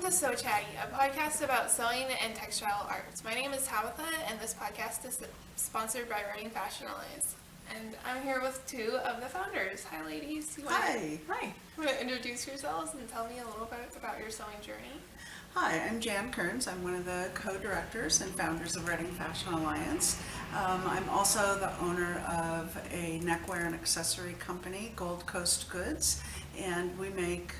to So Chatty, a podcast about sewing and textile arts. My name is Tabitha, and this podcast is sponsored by Reading Fashion Alliance. And I'm here with two of the founders. Hi, ladies. Hi. Hi. You want to introduce yourselves and tell me a little bit about your sewing journey? Hi, I'm Jan Kearns. I'm one of the co-directors and founders of Reading Fashion Alliance. I'm also the owner of a neckwear and accessory company, Gold Coast Goods, and we make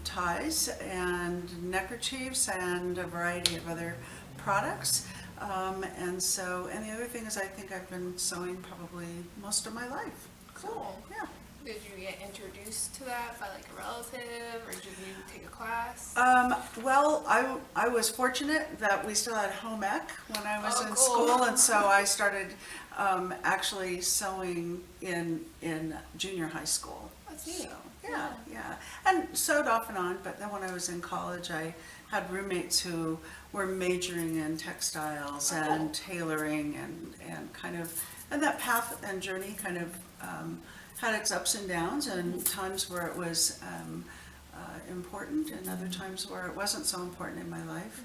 ties and neckerchiefs and a variety of other products. And the other thing is I think I've been sewing probably most of my life. Cool. So, yeah. Did you get introduced to that by like a relative, or did you take a class? Well, I was fortunate that we still had home ec when I was in cool. school, and so I started actually sewing in junior high school. That's neat. So, yeah, and sewed off and on. But then when I was in college, I had roommates who were majoring in textiles and tailoring, and that path and journey kind of had its ups and downs, and times where it was important, and other times where it wasn't so important in my life.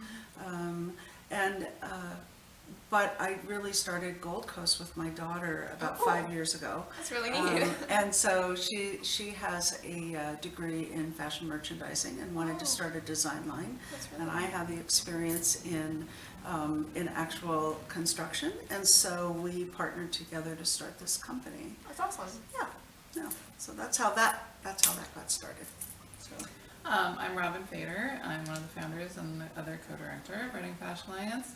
But I really started Gold Coast with my daughter about 5 years ago. That's really neat. And so she has a degree in fashion merchandising and wanted to start a design line. That's really And I have the experience in actual construction, and so we partnered together to start this company. That's awesome. Yeah. So that's how that got started. So. I'm Robin Fator. I'm one of the founders and the other co-director of Reading Fashion Alliance.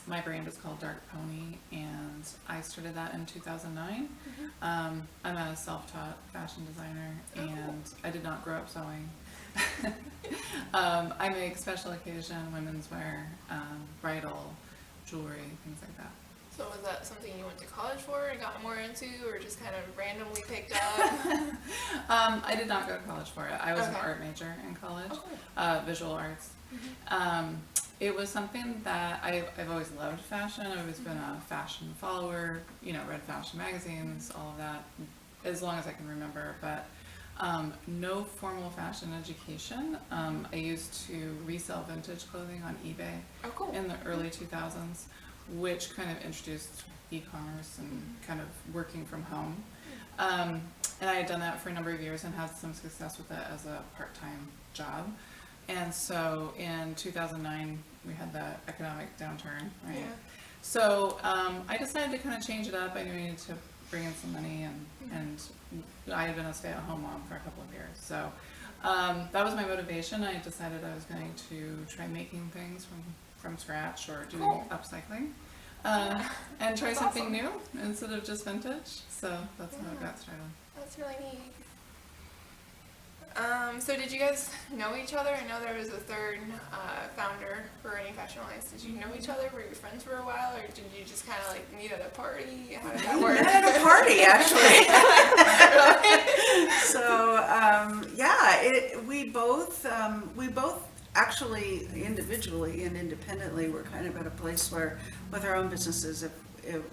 My brand is called Dark Pony, and I started that in 2009. I'm a self-taught fashion designer, and I did not grow up sewing. I make special occasion women's wear, bridal, jewelry, things like that. So was that something you went to college for and got more into, or just kind of randomly picked up? I did not go to college for it. I was an art major in college, visual arts. It was something that I've always loved fashion. I've always been a fashion follower, read fashion magazines, all of that, as long as I can remember, but no formal fashion education. I used to resell vintage clothing on eBay in the early 2000s, which kind of introduced e-commerce and kind of working from home. And I had done that for a number of years and had some success with it as a part-time job. And so in 2009, we had the economic downturn, right? Yeah. So I decided to kind of change it up. I knew I needed to bring in some money, and I had been a stay-at-home mom for a couple of years. So that was my motivation. I decided I was going to try making things from scratch, or doing upcycling, and try something new instead of just vintage. So that's how it got started. That's really neat. So did you guys know each other? I know there was a third founder for Reading Fashion Alliance. Did you know each other? Were you friends for a while, or did you just kind of like meet at a party? How did that work? We met at a party, actually. So we both actually individually and independently were kind of at a place where, with our own businesses, if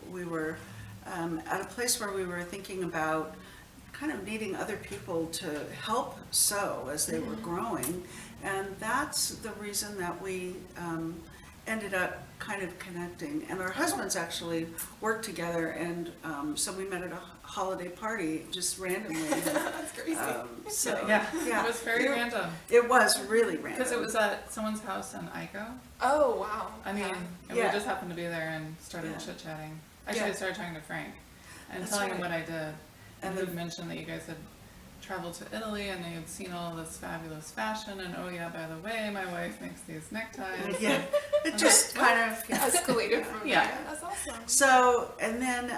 we were at a place where we were thinking about kind of needing other people to help sew as they were growing, and that's the reason that we ended up kind of connecting. And our husbands actually worked together, and so we met at a holiday party just randomly. That's crazy. It was very random. It was really random. Because it was at someone's house in Ico. Oh, wow. I mean, and we just happened to be there and started chit-chatting. Actually, I started talking to Frank and telling him what I did. And he mentioned that you guys had traveled to Italy and they had seen all this fabulous fashion, and oh yeah, by the way, my wife makes these neckties. Yeah, it just kind of escalated from there. That's awesome. So, and then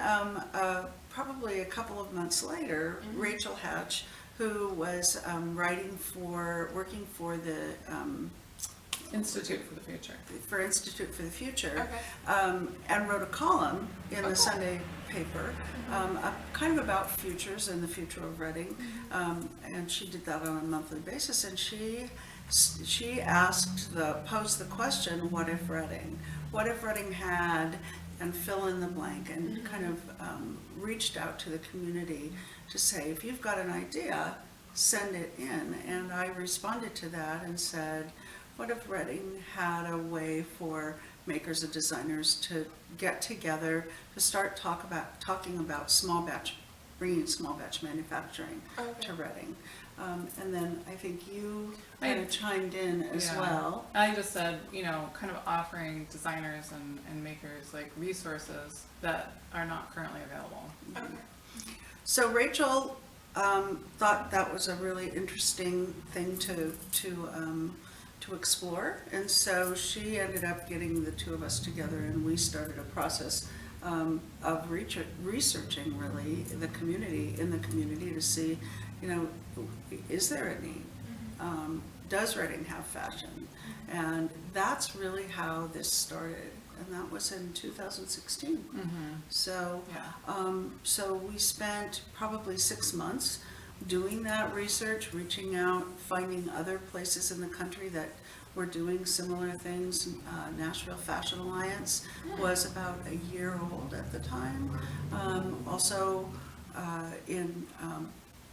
probably a couple of months later, Rachel Hatch, who was working for the Institute for the Future. And wrote a column in the Sunday paper, kind of about futures and the future of Reading, and she did that on a monthly basis. And she posed the question, what if Reading had, and fill in the blank, and kind of reached out to the community to say, if you've got an idea, send it in. And I responded to that and said, what if Reading had a way for makers and designers to get together to start talking about bringing small batch manufacturing to Reading. And then I think you kind of chimed in as well. I just said, kind of offering designers and makers like resources that are not currently available. Okay. So Rachel thought that was a really interesting thing to explore, and so she ended up getting the two of us together, and we started a process of researching really the community to see, is there a need? Does Reading have fashion? And that's really how this started, and that was in 2016. Mm-hmm. So, so we spent probably 6 months doing that research, reaching out, finding other places in the country that were doing similar things. Nashville Fashion Alliance was about a year old at the time. Also in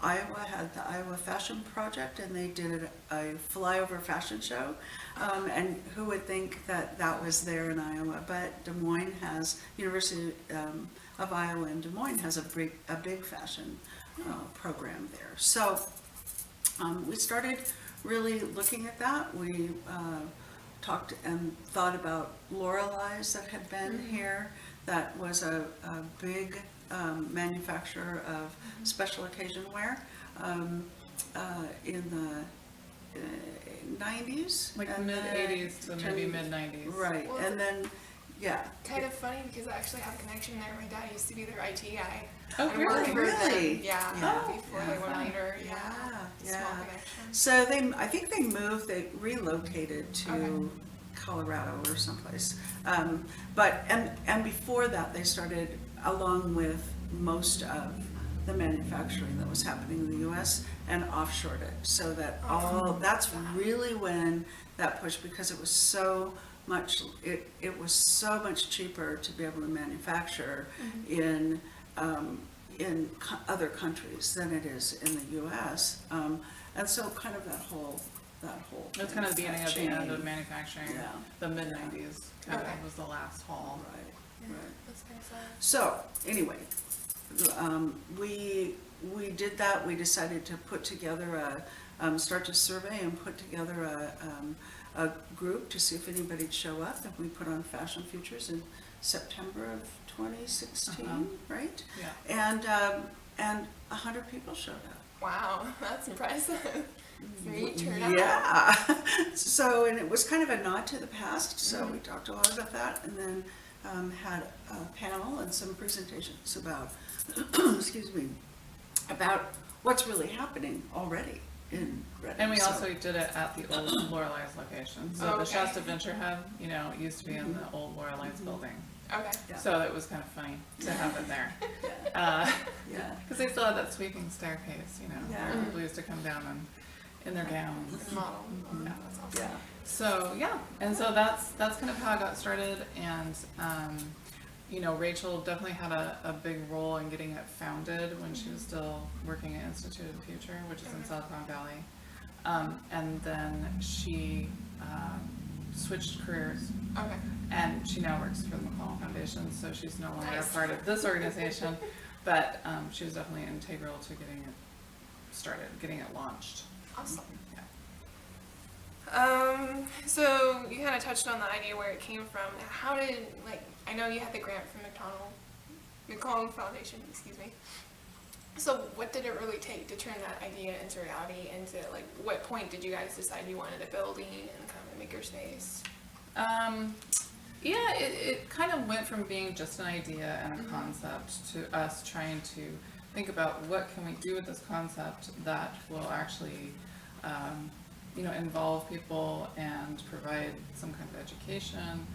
Iowa had the Iowa Fashion Project, and they did a flyover fashion show. And who would think that that was there in Iowa? But Des Moines has, University of Iowa in Des Moines has a big fashion program there. So we started really looking at that. We talked and thought about Lorelei's that had been here. That was a big manufacturer of special occasion wear in the 90s. Like mid-80s to maybe mid-90s. Right, Well, and then, Kind of funny because I actually have a connection there. My dad used to be their IT guy. Oh, I really? worked for them, Really? Yeah, Yeah. before Yeah. they went under. Yeah. Small connection. So I think they relocated to Colorado or someplace. And before that, they started, along with most of the manufacturing that was happening in the U.S., and offshored it. So that that's really when that push, because it was so much, it was so much cheaper to be able to manufacture in other countries than it is in the U.S. And so kind of that whole That's kind of the beginning of the end of chain. manufacturing. Yeah. The mid-90s kind Okay. of was the last haul. Right. That's kind of sad. So, anyway, we did that. We decided to put together start to survey and put together a group to see if anybody'd show up. And we put on Fashion Futures in September of 2016, right? Yeah. And 100 people showed up. Wow, that's impressive. Great turnout. Yeah. So, and it was kind of a nod to the past. So we talked a lot about that, and then had a panel and some presentations about, excuse me, about what's really happening already in Reading. And we So- also did it at the old Lorelei's location. So the Okay. Shasta Venture Hub, used to be in the old Lorelei's building. Okay. Yeah. So it was kind of funny to have it there. Yeah. Because they still had that sweeping staircase, Yeah. where people used to come down in their gowns. Model. Yeah. That's awesome. Yeah. So yeah, and so that's kind of how I got started, and Rachel definitely had a big role in getting it founded when she was still working at Institute of the Future, which is in Silicon Valley, and then she switched careers, Okay. and she now works for the McCall Foundation, so she's no longer Nice. a part of this organization, but she was definitely integral to getting it started, getting it launched. Awesome. Yeah. So you kind of touched on the idea where it came from. How did, I know you had the grant from McCall Foundation, excuse me. So what did it really take to turn that idea into reality? Into what point did you guys decide you wanted a building and kind of a makerspace? Yeah, it kind of went from being just an idea and a concept to us trying to think about what can we do with this concept that will actually, involve people and provide some kind of education.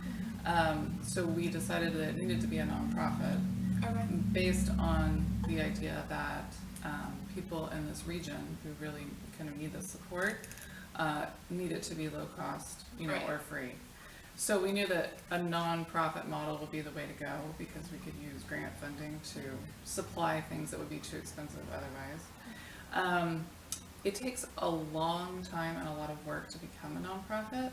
So we decided that it needed to be a nonprofit Okay. based on the idea that people in this region who really kind of need the support need it to be low cost, Right. or free. So we knew that a non-profit model would be the way to go because we could use grant funding to supply things that would be too expensive otherwise. It takes a long time and a lot of work to become a nonprofit,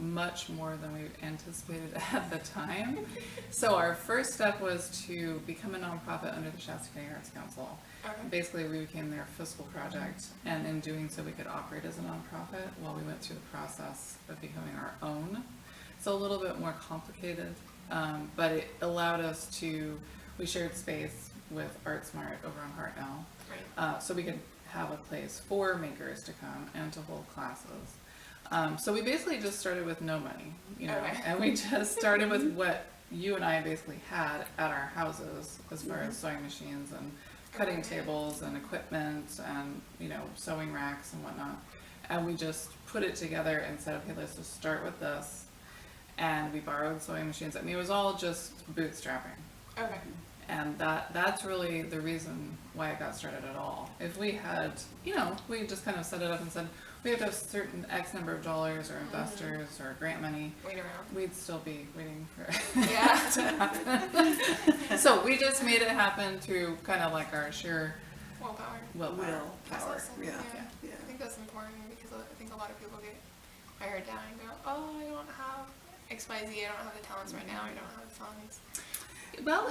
much more than we anticipated at the time. So our first step was to become a nonprofit under the Shasta County Arts Council. Okay. Basically, we became their fiscal project, and in doing so, we could operate as a nonprofit while we went through the process of becoming our own. It's a little bit more complicated, but it allowed us to, we shared space with ArtSmart over on Hartnell, Right. so we could have a place for makers to come and to hold classes. So we basically just started with no money, Okay. and we just started with what you and I basically had at our houses as far as sewing machines and cutting tables and equipment and, sewing racks and whatnot. And we just put it together and said, okay, let's just start with this. And we borrowed sewing machines. I mean, it was all just bootstrapping. Okay. And that's really the reason why it got started at all. If we had, we just kind of set it up and said, we have to have certain X number of dollars or investors or grant money, Wait around. we'd still be waiting for Yeah. it to happen. So we just made it happen through kind of like our sheer Willpower. willpower. That's Willpower, awesome. yeah. I think that's important because I think a lot of people get hired down and go, oh, I don't have XYZ, I don't have the talents right now, I don't have the funds. Well,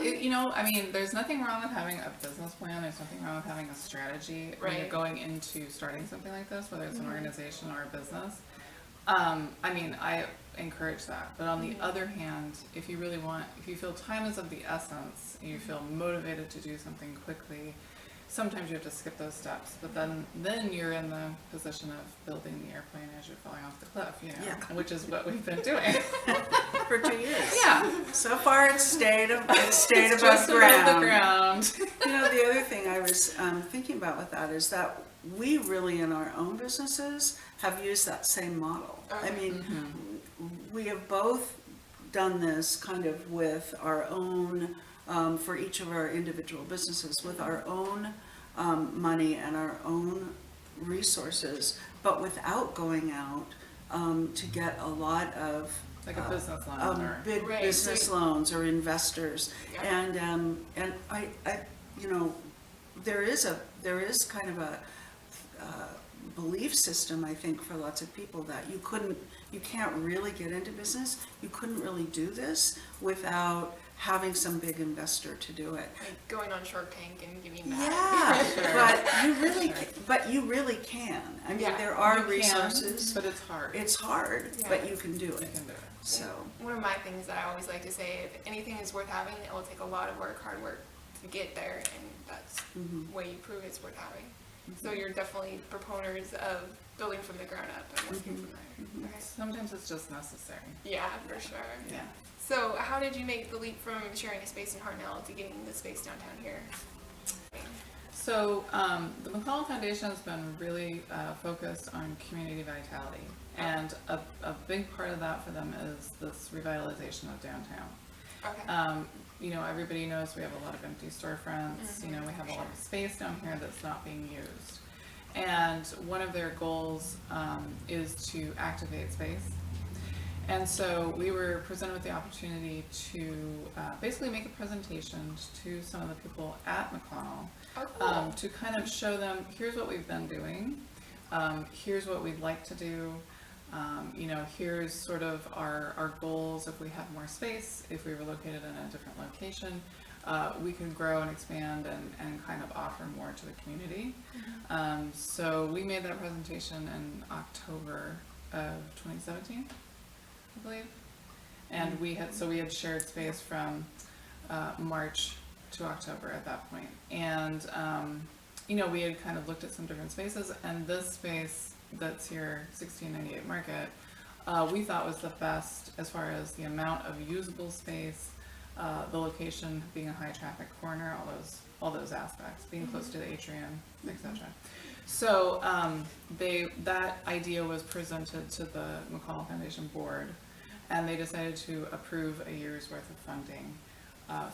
there's nothing wrong with having a business plan. There's nothing wrong with having a strategy when you're Right. going into starting something like this, whether it's an organization or a business. I encourage that. But on the other hand, if you feel time is of the essence, and you feel motivated to do something quickly, sometimes you have to skip those steps. But then you're in the position of building the airplane as you're falling off the cliff, Yeah. which is what we've been doing. For 2 years. Yeah. So far, it's stayed above Just ground. above the ground. The other thing I was thinking about with that is that we really, in our own businesses, have used that same model. I mean, we have both done this kind of with our own, for each of our individual businesses, with our own money and our own resources, but without going out to get a lot of Like a business loan or big Right, business so- loans or investors. Yeah. And I there is kind of a belief system, I think, for lots of people that you can't really get into business, you couldn't really do this without having some big investor to do it. Like going on Shark Tank and giving back. Yeah, Sure. but you really can. I mean, Yeah, there are You can, resources. but it's hard. It's hard, Yeah. but you can do You it. can do it. So, One of my things that I always like to say, if anything is worth having, it will take a lot of work, hard work to get there, and that's the way you prove it's worth having. So you're definitely proponents of building from the ground up and working from there. Okay. Sometimes it's just necessary. Yeah, for sure. Yeah. So how did you make the leap from sharing a space in Hartnell to getting the space downtown here? So the McCollum Foundation has been really focused on community vitality, and a big part of that for them is this revitalization of downtown. Okay. Everybody knows we have a lot of empty storefronts. We have a lot of space down here that's not being used, and one of their goals is to activate space. And so we were presented with the opportunity to basically make a presentation to some of the people at McConnell. Oh, cool. To kind of show them, here's what we've been doing, here's what we'd like to do, here's sort of our goals if we have more space, if we were located in a different location, we could grow and expand and kind of offer more to the community. So we made that presentation in October of 2017, I believe. And we had shared space from March to October at that point. And, we had kind of looked at some different spaces, and this space that's here, 1698 Market, we thought was the best as far as the amount of usable space, the location being a high traffic corner, all those aspects, being close to the atrium, etc. So that idea was presented to the McCollum Foundation board, and they decided to approve a year's worth of funding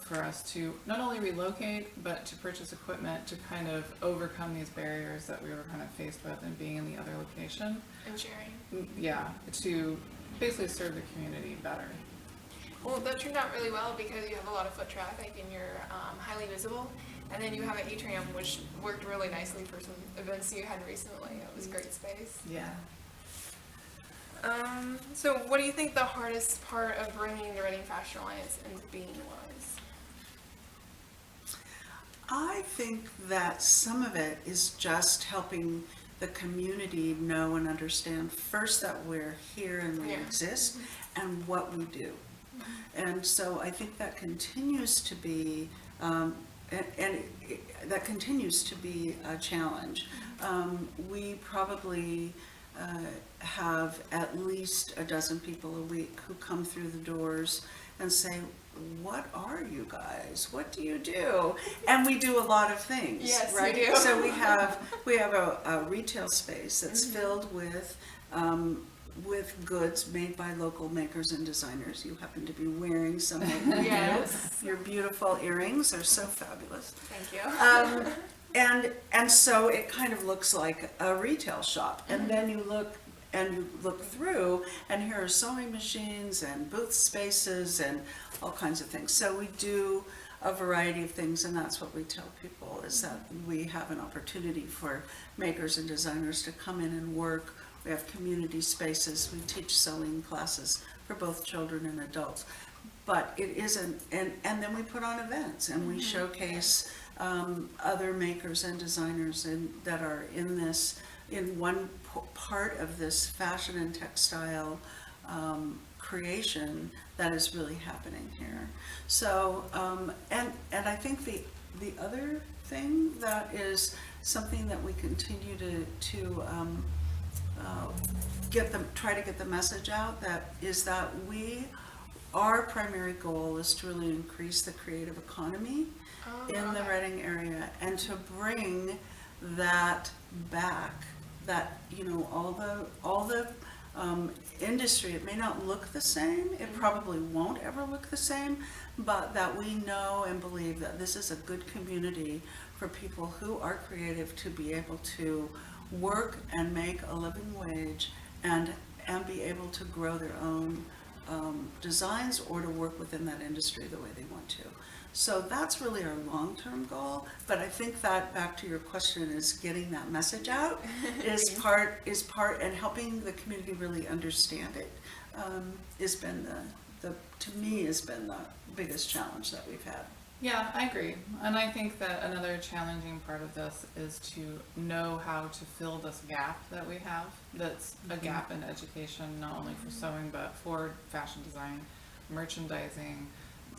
for us to not only relocate, but to purchase equipment to kind of overcome these barriers that we were kind of faced with in being in the other location. And sharing. Yeah, to basically serve the community better. Well, that turned out really well because you have a lot of foot traffic and you're highly visible. And then you have an atrium, which worked really nicely for some events you had recently. It was great space. Yeah. So what do you think the hardest part of bringing the Reading Fashion Alliance into being was? I think that some of it is just helping the community know and understand first that we're here and we Yeah. exist and what we do. And so I think that continues to be, that continues to be a challenge. We probably have at least a dozen people a week who come through the doors and say, what are you guys? What do you do? And we do a lot of things, Yes, right? we do. So we have a retail space that's filled with goods made by local makers and designers. You happen to be wearing some of them. Yes. Your beautiful earrings are so fabulous. Thank you. And so it kind of looks like a retail shop. And then you look through, and here are sewing machines and booth spaces and all kinds of things. So we do a variety of things, and that's what we tell people, is that we have an opportunity for makers and designers to come in and work. We have community spaces. We teach sewing classes for both children and adults. But it isn't, and then we put on events, and we showcase other makers and designers that are in one part of this fashion and textile creation that is really happening here. So, and I think the other thing that is something that we continue to try to get the message out, that is that our primary goal is to really increase the creative economy in the Reading area, and to bring that back, that, you know, all the industry, it may not look the same, it probably won't ever look the same, but that we know and believe that this is a good community for people who are creative to be able to work and make a living wage and be able to grow their own designs, or to work within that industry the way they want to. So that's really our long-term goal, but I think that, back to your question, is getting that message out is part, and helping the community really understand it, has been to me, has been the biggest challenge that we've had. Yeah, I agree. And I think that another challenging part of this is to know how to fill this gap that we have, that's a gap in education, not only for sewing, but for fashion design, merchandising,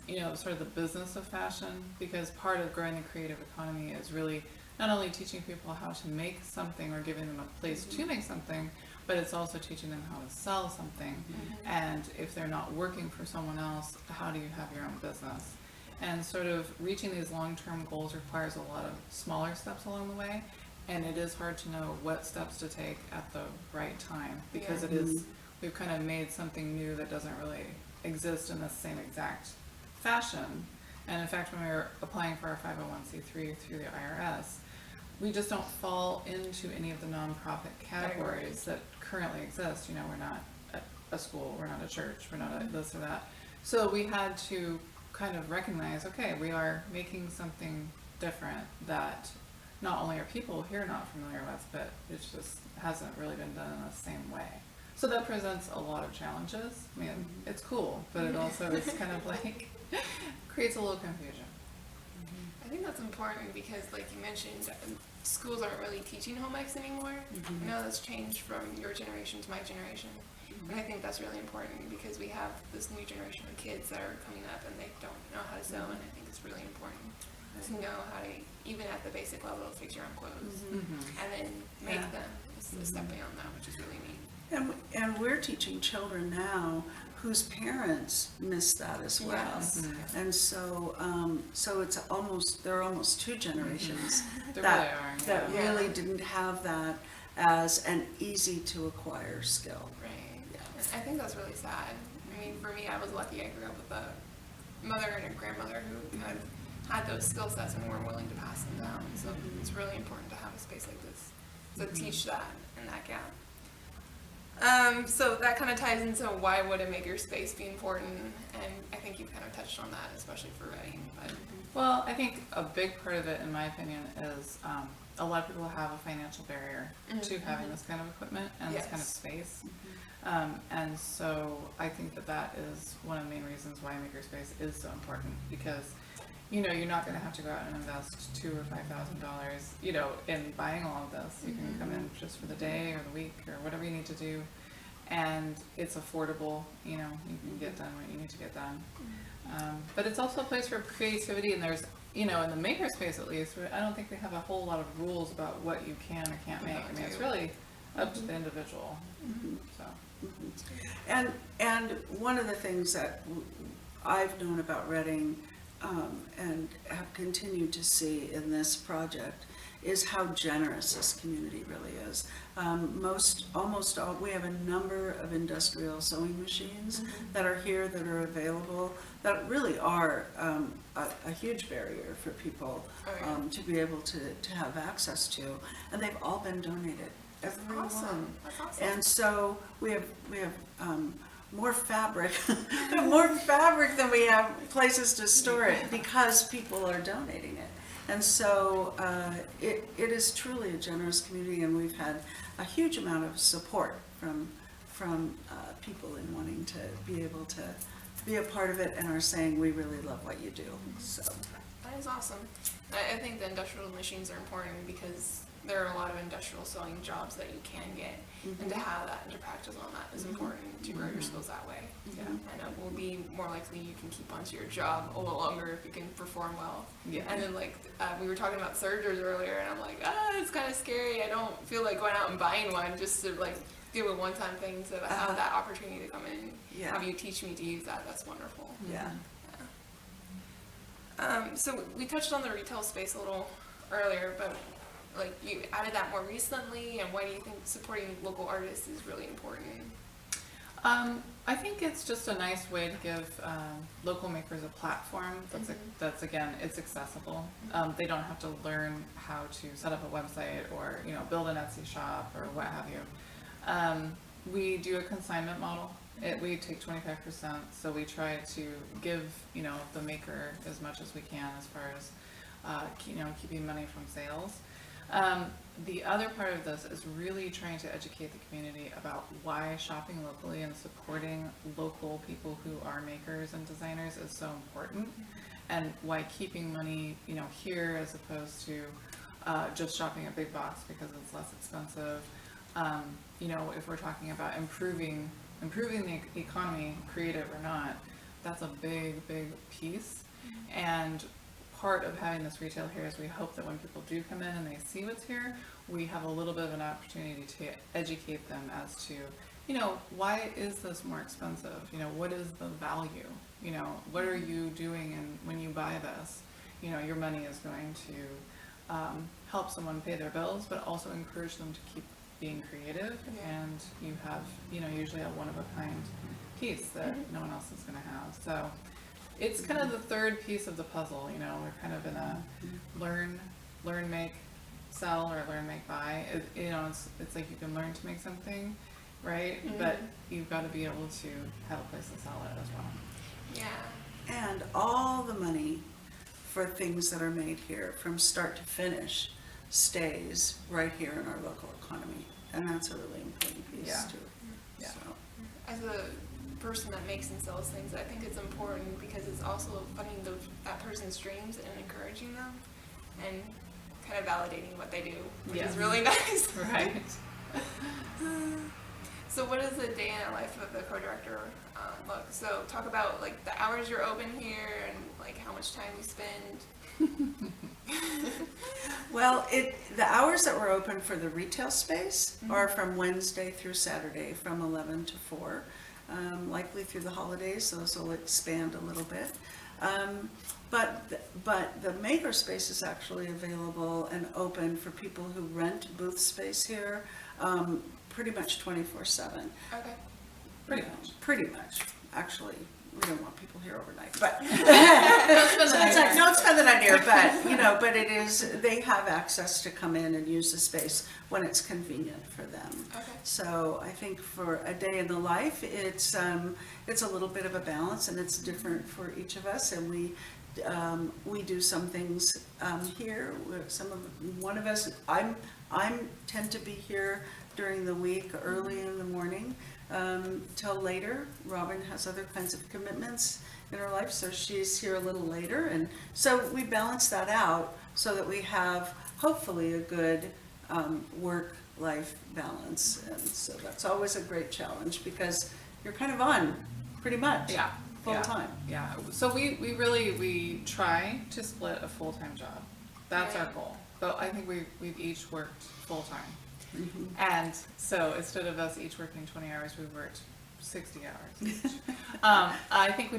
you know, sort of the business of fashion, because part of growing the creative economy is really not only teaching people how to make something or giving them a place to make something, but it's also teaching them how to sell something. And if they're not working for someone else, how do you have your own business? And sort of reaching these long-term goals requires a lot of smaller steps along the way, and it is hard to know what steps to take at the right time, because it is, we've kind of made something new that doesn't really exist in the same exact fashion. And in fact, when we were applying for our 501c3 through the IRS, we just don't fall into any of the nonprofit categories that currently exist. You know, we're not a school, we're not a church, we're not a this or that. So we had to kind of recognize, okay, we are making something different that not only are people here not familiar with, but it just hasn't really been done in the same way. So that presents a lot of challenges. I mean, it's cool, but it also is kind of like creates a little confusion. I think that's important because, like you mentioned, schools aren't really teaching home ecs anymore. I know that's changed from your generation to my generation. And I think that's really important because we have this new generation of kids that are coming up and they don't know how to sew, and I think it's really important to know how to, even at the basic level, fix your own clothes and then make them. It's a step beyond that, which is really neat. And we're teaching children now whose parents missed that as well. Yes. And so, there are almost two generations There that really are, yeah. really didn't have that as an easy to acquire skill. Right. I think that's really sad. I mean, for me, I was lucky. I grew up with a mother and a grandmother who kind of had those skill sets and were willing to pass them down. So it's really important to have a space like this to teach that and that gap. So that kind of ties into why would a makerspace be important, and I think you've kind of touched on that, especially for Reading. But Well, I think a big part of it, in my opinion, is a lot of people have a financial barrier to having this kind of equipment and this kind of Yes. space. And so I think that that is one of the main reasons why makerspace is so important, because you know, you're not going to have to go out and invest $2,000 or $5,000, you know, in buying all of this. You can come in just for the day or the week or whatever you need to do, and it's affordable. You know, you can get done what you need to get done. But it's also a place for creativity, and there's, you know, in the makerspace at least, I don't think they have a whole lot of rules about what you can or can't make. I mean, it's really up to the individual. So. And one of the things that I've known about Reading and have continued to see in this project is how generous this community really is. Almost all, we have a number of industrial sewing machines that are here, that are available, that really are a huge barrier for people to be able to have access to, and they've all been donated. Every one. That's awesome. And so we have more fabric, more fabric than we have places to store it, because people are donating it. And so it is truly a generous community, and we've had a huge amount of support from people in wanting to be able to be a part of it, and are saying, we really love what you do. So That is awesome. I think the industrial machines are important because there are a lot of industrial sewing jobs that you can get, and to have that and to practice on that is important to grow your skills that way. Yeah. And it will be more likely you can keep onto your job a little longer if you can perform well. Yeah. And then like we were talking about sergers earlier, and I'm like, it's kind of scary. I don't feel like going out and buying one just to like do a one-time thing. So to have that opportunity to come in, have you teach me to use that, that's wonderful. yeah. So we touched on the retail space a little earlier, but like you added that more recently, and why do you think supporting local artists is really important? I think it's just a nice way to give local makers a platform that's again, it's accessible. They don't have to learn how to set up a website or, you know, build an Etsy shop or what have you. We do a consignment model. We take 25%, so we try to give, you know, the maker as much as we can as far as, you know, keeping money from sales. The other part of this is really trying to educate the community about why shopping locally and supporting local people who are makers and designers is so important, and why keeping money, you know, here as opposed to just shopping at big box because it's less expensive. You know, if we're talking about improving the economy, creative or not, that's a big piece. And part of having this retail here is we hope that when people do come in and they see what's here, we have a little bit of an opportunity to educate them as to, you know, why is this more expensive? You know, what is the value? You know, what are you doing, and when you buy this, you know, your money is going to help someone pay their bills, but also encourage them to keep being creative, and you have, you know, usually a one-of-a-kind piece that no one else is going to have. So it's kind of the third piece of the puzzle. You know, we're kind of in a learn, make, sell, or learn, make, buy. You know, it's like you can learn to make something, right? But you've got to be able to have a place to sell it as well. Yeah. And all the money for things that are made here from start to finish stays right here in our local economy, and that's a really important piece too. Yeah. So. As a person that makes and sells things, I think it's important because it's also funding that person's dreams and encouraging them, and kind of validating what they do, which is really nice. Right. So what does the day in the life of the co-director look? So talk about like the hours you're open here, and like how much time you spend. Well, the hours that we're open for the retail space are from Wednesday through Saturday from 11 to 4, likely through the holidays, so this will expand a little bit. But the maker space is actually available and open for people who rent booth space here, pretty much 24/7. Okay. Pretty much, actually. we don't want people here overnight, but Don't spend the so night it's like, here. don't spend the night here, but, you know, but it is, they have access to come in and use the space when it's convenient for them. Okay. So I think for a day in the life, it's a little bit of a balance, and it's different for each of us, and we do some things here. One of us, I'm tend to be here during the week, early in the morning, till later. Robin has other kinds of commitments in her life, so she's here a little later, and so we balance that out so that we have hopefully a good work-life balance. And so that's always a great challenge, because you're kind of on pretty much Yeah. full time. Yeah, so we try to split a full-time job. That's our Right. goal. But I think we've each worked full-time. Mhm. And so instead of us each working 20 hours, we worked 60 hours each. I think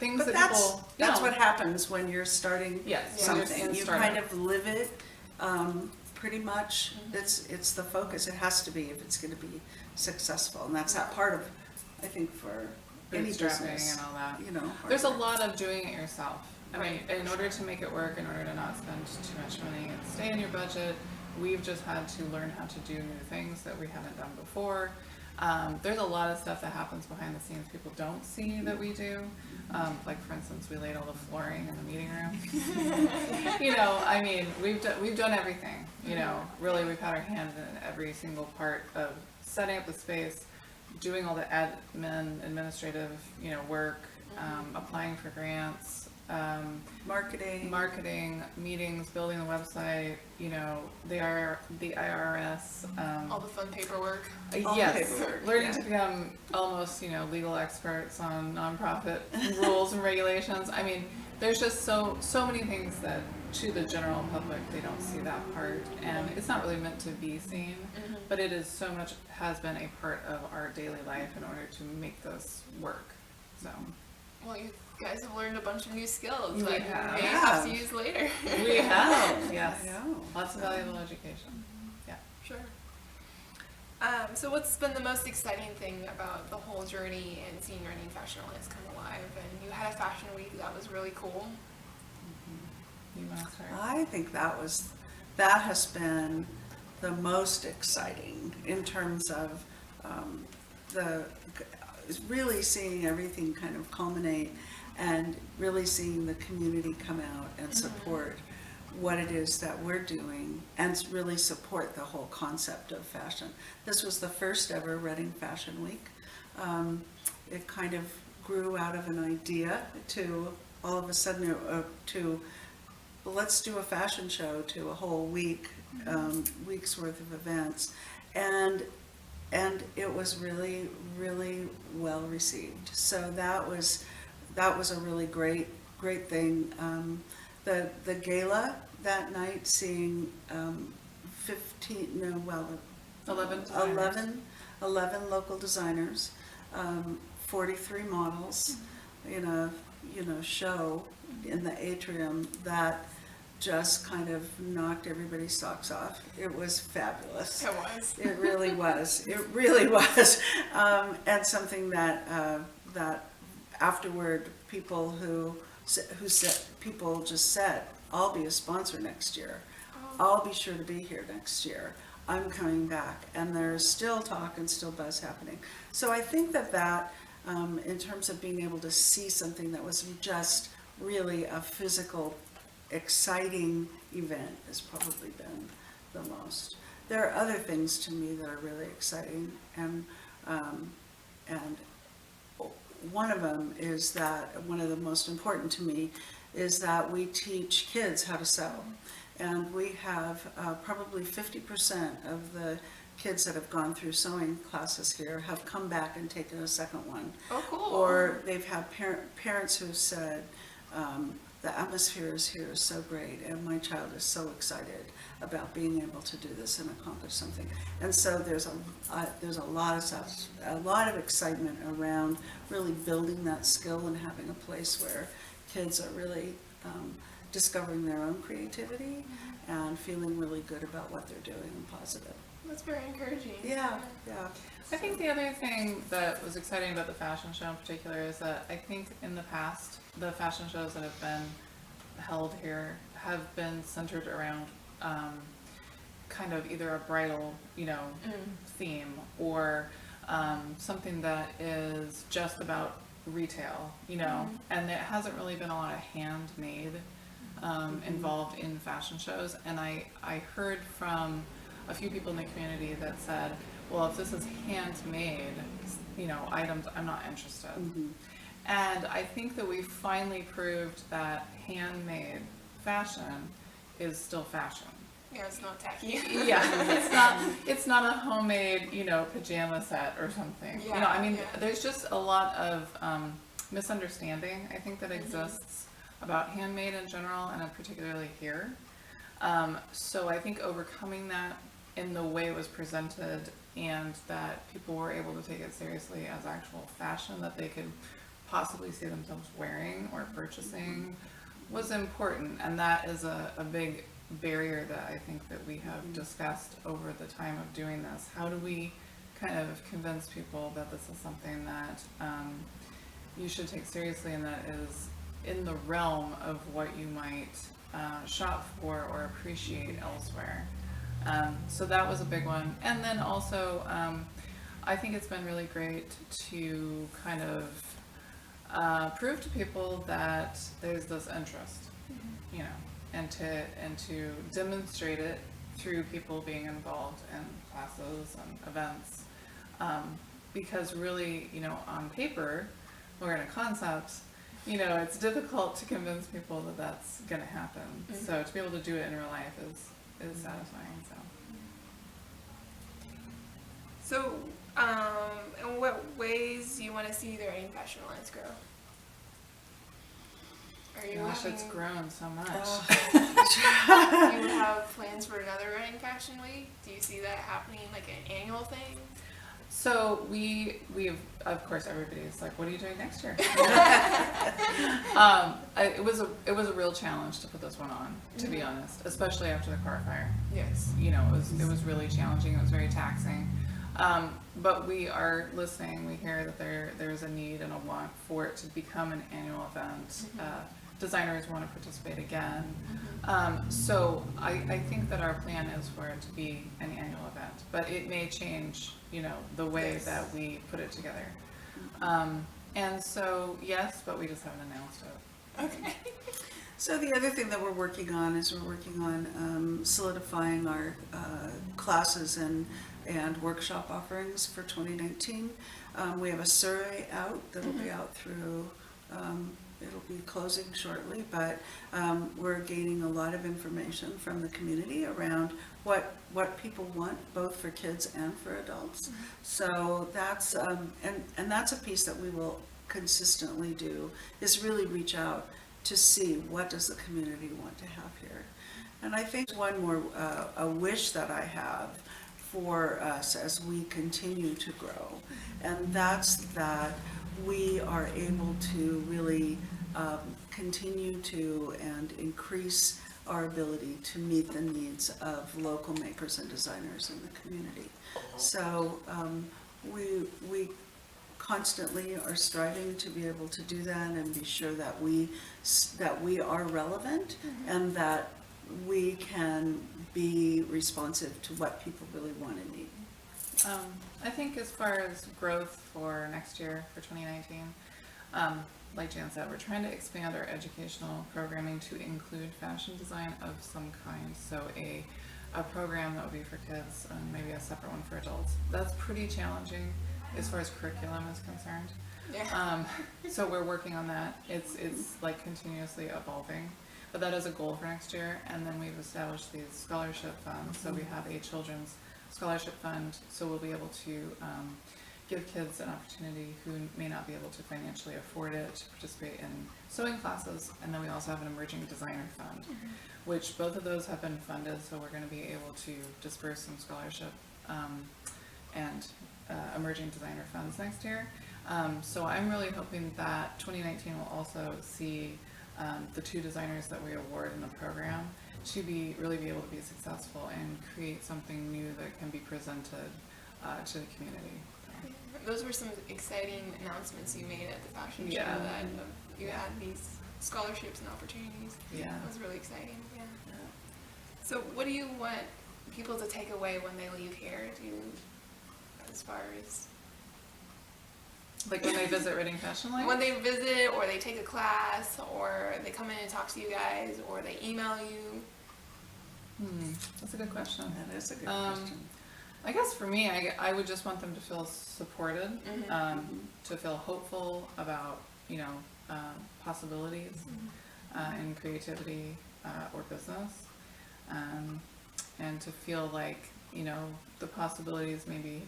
things But that that's, people, that's what happens when you're starting Yes, when you're something. in You startup. kind of live it, pretty much. It's the focus. It has to be if it's gonna be successful. And that's that part of, I think, for any bootstrapping business, and all that. you know. There's a hard work. lot of doing it yourself. I mean, Right. in order to make it work, in order to not spend too much money and stay in your budget, we've just had to learn how to do new things that we haven't done before. There's a lot of stuff that happens behind the scenes people don't see that we do. Like for instance, we laid all the flooring in the meeting room. You know, I mean, we've done everything, you know, really we've had our hand in every single part of setting up the space, doing all the administrative, you know, work, applying for grants, marketing, meetings, building the website, you know, the IRS, All the fun paperwork. All the yes, paperwork, learning yeah. to become almost, you know, legal experts on nonprofit rules and regulations. I mean, there's just so many things that to the general public, they don't see that part, and it's not really meant to be seen, but it is so much, has been a part of our daily life in order to make this work, so. Well, you guys have learned a bunch of new skills We that you have. may have to use later. We have, yes, I know. lots of valuable education, yeah. Sure. So what's been the most exciting thing about the whole journey in seeing Running Fashion Alliance come alive? And you had a fashion week that was really cool. You want to start? I think that has been the most exciting in terms of really seeing everything kind of culminate, and really seeing the community come out and support what it is that we're doing, and really support the whole concept of fashion. This was the first ever Reading Fashion Week. It kind of grew out of an idea to all of a sudden let's do a fashion show, to a whole week, week's worth of events, and it was really, really well received. So that was a really great thing. The gala that night, seeing 11 local designers, 43 models in a show in the atrium that just kind of knocked everybody's socks off. It was fabulous. It was. It really was. It really was. And something that afterward, people who said, people just said, "I'll be a sponsor next year. I'll be sure to be here next year. I'm coming back." And there's still talk and still buzz happening. So I think that in terms of being able to see something that was just really a physical, exciting event has probably been the most. There are other things to me that are really exciting, and one of them is that, one of the most important to me, is that we teach kids how to sew. And we have probably 50% of the kids that have gone through sewing classes here have come back and taken a second one. Oh, cool. Or they've had parents who said, the atmosphere is here is so great, and my child is so excited about being able to do this and accomplish something. And so there's a lot of excitement around really building that skill and having a place where kids are really discovering their own creativity and feeling really good about what they're doing and positive. That's very encouraging. Yeah. I think the other thing that was exciting about the fashion show in particular is that I think in the past, the fashion shows that have been held here have been centered around kind of either a bridal, theme, or something that is just about retail, and there hasn't really been a lot of handmade involved in fashion shows. And I heard from a few people in the community that said, well, if this is handmade, items, I'm not interested. And I think that we finally proved that handmade fashion is still fashion. Yeah, it's not tacky. Yeah, it's not a homemade, pajama set or something. Yeah, there's just a lot of misunderstanding, I think, that exists about handmade in general, and particularly here. So I think overcoming that in the way it was presented, and that people were able to take it seriously as actual fashion that they could possibly see themselves wearing or purchasing, was important. And that is a big barrier that I think that we have discussed over the time of doing this. How do we kind of convince people that this is something that you should take seriously, and that is in the realm of what you might shop for or appreciate elsewhere? So that was a big one. And then also, I think it's been really great to kind of prove to people that there's this interest, and to demonstrate it through people being involved in classes and events. Because really, on paper or in a concept, it's difficult to convince people that that's going to happen. So to be able to do it in real life is satisfying. So, in what ways do you want to see the Writing Fashion Alliance grow? Are you Gosh, it's grown so much. do you have plans for another Writing Fashion Week? Do you see that happening like an annual thing? So we've, of course, everybody's like, what are you doing next year? It was a real challenge to put this one on, to be honest, especially after the car fire. Yes. It was really challenging. It was very taxing. But we are listening. We hear that there's a need and a want for it to become an annual event. Designers want to participate again. So I think that our plan is for it to be an annual event, but it may change, the way that we put it together. And so, yes, but we just haven't announced it. Okay. So the other thing that we're working on is solidifying our classes and workshop offerings for 2019. We have a survey out that'll be out through, it'll be closing shortly, but we're gaining a lot of information from the community around what people want, both for kids and for adults. So that's, and that's a piece that we will consistently do, is really reach out to see what does the community want to have here. And I think one more, a wish that I have for us as we continue to grow, and that's that we are able to really continue to and increase our ability to meet the needs of local makers and designers in the community. So we constantly are striving to be able to do that and be sure that we are relevant and that we can be responsive to what people really want and need. I think as far as growth for next year, for 2019, like Jan said, we're trying to expand our educational programming to include fashion design of some kind. So a program that would be for kids and maybe a separate one for adults. That's pretty challenging as far as curriculum is concerned. Yeah. So we're working on that. It's like continuously evolving. But that is a goal for next year. And then we've established these scholarship funds. So we have a children's scholarship fund. So we'll be able to give kids an opportunity who may not be able to financially afford it to participate in sewing classes. And then we also have an emerging designer fund, which both of those have been funded. So we're going to be able to disperse some scholarship and emerging designer funds next year. So I'm really hoping that 2019 will also see the 2 designers that we award in the program to really be able to be successful and create something new that can be presented to the community. Those were some exciting announcements you made at the fashion Yeah. show that you had these scholarships and opportunities. Yeah. That was really exciting. Yeah. So what do you want people to take away when they leave here? As far as Like when they visit Reading Fashion Life? when they visit, or they take a class, or they come in and talk to you guys, or they email you? That's a good question. That is a good question. I guess for me, I would just want them to feel supported, to feel hopeful about, possibilities in creativity or business, and to feel like, the possibilities maybe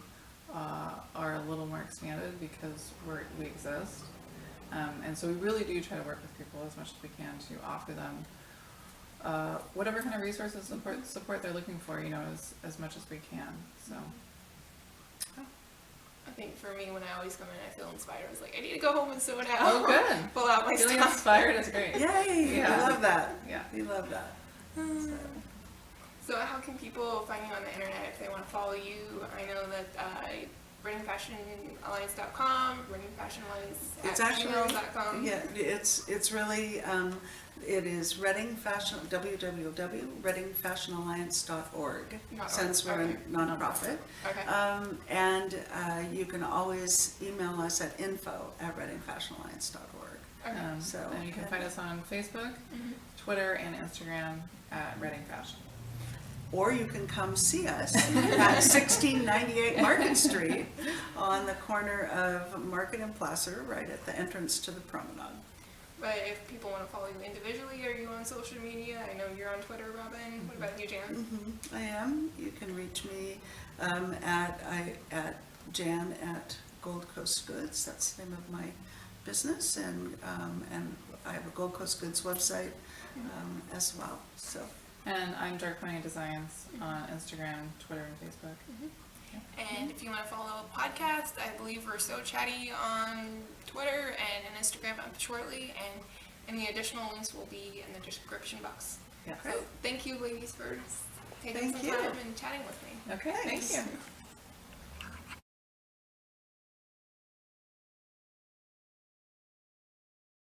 are a little more expanded because we exist. And so we really do try to work with people as much as we can to offer them whatever kind of resources support they're looking for, as much as we can. So I think for me, when I always come in, I feel inspired. I was like, I need to go home and sew now. Oh, good. Pull out my feeling stuff. inspired is great. Yay! Yeah. I love that. Yeah. We love that. So how can people find you on the internet if they want to follow you? I know that ReadingFashionAlliance.com, ReadingFashionAlliance It's at actually, gmail.com. yeah, it's really, it is Reading Fashion, www.readingfashionalliance.org, since we're a Okay. nonprofit. Okay. And you can always email us at info@readingfashionalliance.org. Okay. So, And you can find us on Facebook, Mhm. Twitter, and Instagram at Reading Fashion. Or you can come see us at 1698 Market Street on the corner of Market and Placer, right at the entrance to the promenade. But if people want to follow you individually, are you on social media? I know you're on Twitter, Robin. What about you, Jan? I am. You can reach me at Jan at Gold Coast Goods. That's the name of my business, and I have a Gold Coast Goods website as well. So. And I'm Dark Pony Designs on Instagram, Twitter, and Facebook. And if you want to follow a podcast, I believe we're So Chatty on Twitter and on Instagram up shortly, and any additional links will be in the description box. Yeah. So thank you, ladies, for taking Thank some you. time and chatting with me. Okay, Thanks. thank you.